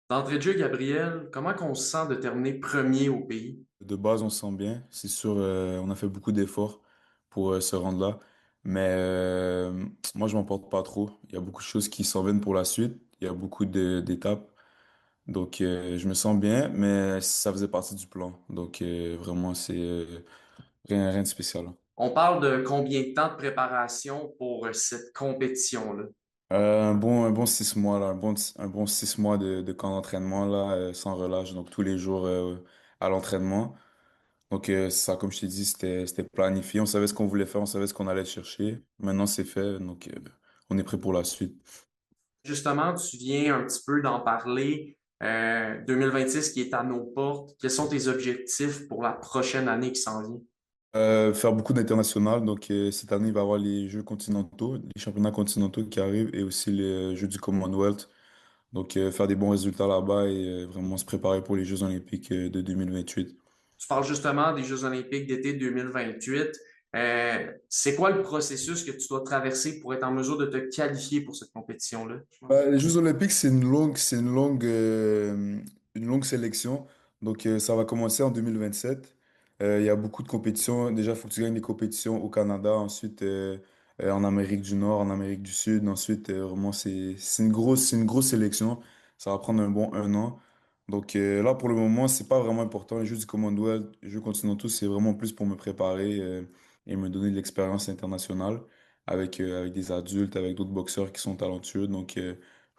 D'entrée de jeu, Gabriel, comment qu'on se sent de terminer premier au pays? De base, on se sent bien. C'est sûr, on a fait beaucoup d'efforts pour se rendre là. Mais moi, je m'en porte pas trop. Il y a beaucoup de choses qui s'en viennent pour la suite. Il y a beaucoup d'étapes. Donc, je me sens bien, mais ça faisait partie du plan. Donc, vraiment, c'est rien de spécial. On parle de combien de temps de préparation pour cette compétition-là? Un bon 6 mois, là. Un bon 6 mois de camp d'entraînement, là, sans relâche. Donc, tous les jours à l'entraînement. Donc ça, comme je t'ai dit, c'était planifié. On savait ce qu'on voulait faire, on savait ce qu'on allait chercher. Maintenant, c'est fait, donc on est prêt pour la suite. Justement, tu viens un petit peu d'en parler. 2026 qui est à nos portes. Quels sont tes objectifs pour la prochaine année qui s'en vient? Faire beaucoup d'international. Donc cette année, il va y avoir les Jeux continentaux, les championnats continentaux qui arrivent et aussi les Jeux du Commonwealth. Donc faire des bons résultats là-bas et vraiment se préparer pour les Jeux olympiques de 2028. Tu parles justement des Jeux olympiques d'été 2028. C'est quoi le processus que tu dois traverser pour être en mesure de te qualifier pour cette compétition-là? Les Jeux Olympiques, une longue sélection. Donc, ça va commencer en 2027. Il y a beaucoup de compétitions. Déjà, il faut que tu gagnes des compétitions au Canada, ensuite en Amérique du Nord, en Amérique du Sud. Ensuite, vraiment, c'est une grosse sélection. Ça va prendre un bon 1 an. Donc, là, pour le moment, c'est pas vraiment important. Les Jeux du Commonwealth, les Jeux continentaux, c'est vraiment plus pour me préparer et me donner de l'expérience internationale avec des adultes, avec d'autres boxeurs qui sont talentueux. Donc,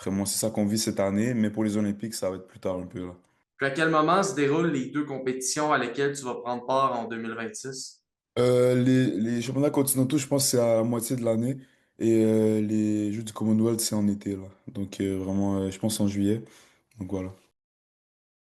vraiment, c'est ça qu'on vit cette année. Mais pour les Olympiques, ça va être plus tard un peu, là. Puis à quel moment se déroulent les deux compétitions à lesquelles tu vas prendre part en 2026? Les championnats continentaux, je pense que c'est à la moitié de l'année. Et les Jeux du Commonwealth, c'est en été, là. Donc, vraiment, je pense en juillet. Donc, voilà.